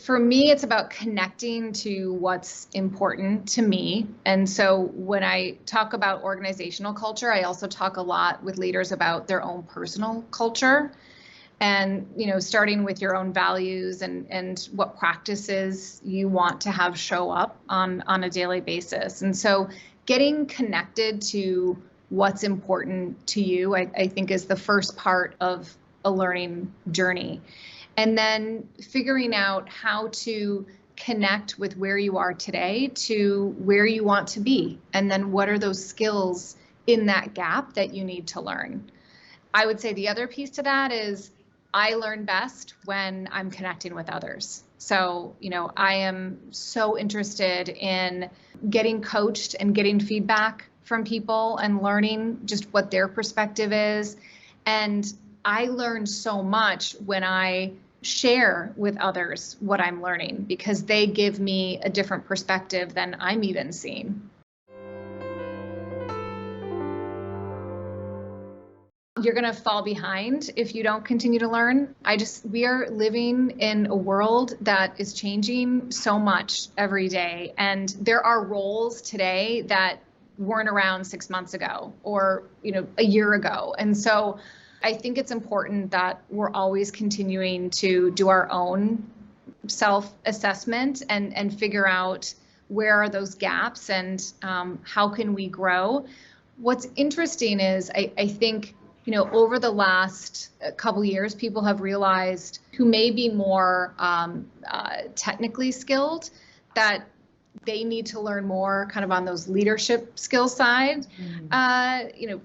For me, it's about connecting to what's important to me. And so when I talk about organizational culture, I also talk a lot with leaders about their own personal culture. And, starting with your own values and what practices you want to have show up on a daily basis. And so getting connected to what's important to you, I think, is the first part of a learning journey. And then figuring out how to connect with where you are today to where you want to be. And then what are those skills in that gap that you need to learn? I would say the other piece to that is I learn best when I'm connecting with others. So, I am so interested in getting coached and getting feedback from people and learning just what their perspective is. And I learn so much when I share with others what I'm learning, because they give me a different perspective than I'm even seeing. You're going to fall behind if you don't continue to learn. We are living in a world that is changing so much every day. And there are roles today that weren't around 6 months ago or, a year ago. And so I think it's important that we're always continuing to do our own self-assessment and figure out where are those gaps and how can we grow. What's interesting is I think, over the last couple years, people have realized who may be more technically skilled that they need to learn more kind of on those leadership skill side.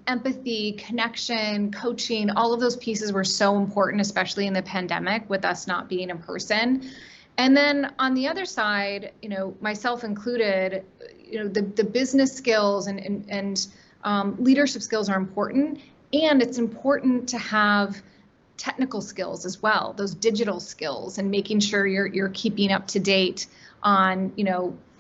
Empathy, connection, coaching, all of those pieces were so important, especially in the pandemic with us not being in person. And then on the other side, myself included, the business skills and leadership skills are important. And it's important to have technical skills as well, those digital skills, and making sure you're keeping up to date on,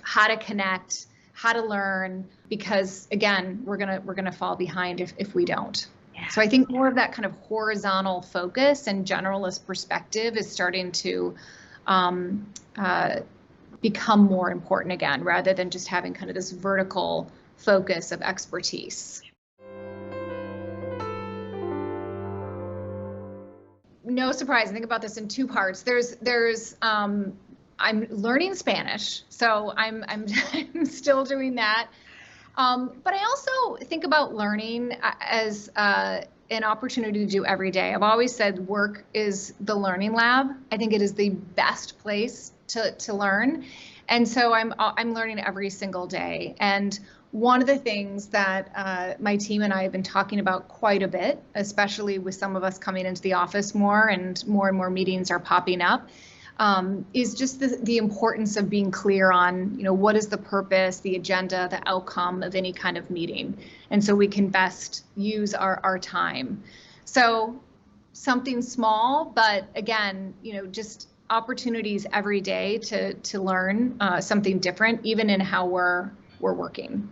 how to connect, how to learn, because again, we're gonna fall behind if we don't. Yeah. So I think more of that kind of horizontal focus and generalist perspective is starting to become more important again, rather than just having kind of this vertical focus of expertise. No surprise. I think about this in two parts. I'm learning Spanish, so I'm still doing that. But I also think about learning as an opportunity to do every day. I've always said work is the learning lab. I think it is the best place to learn, and so I'm learning every single day. And one of the things that my team and I have been talking about quite a bit, especially with some of us coming into the office more and more meetings are popping up, is just the importance of being clear on, what is the purpose, the agenda, the outcome of any kind of meeting. And so we can best use our time. So something small, but again, just opportunities every day to learn something different, even in how we're working.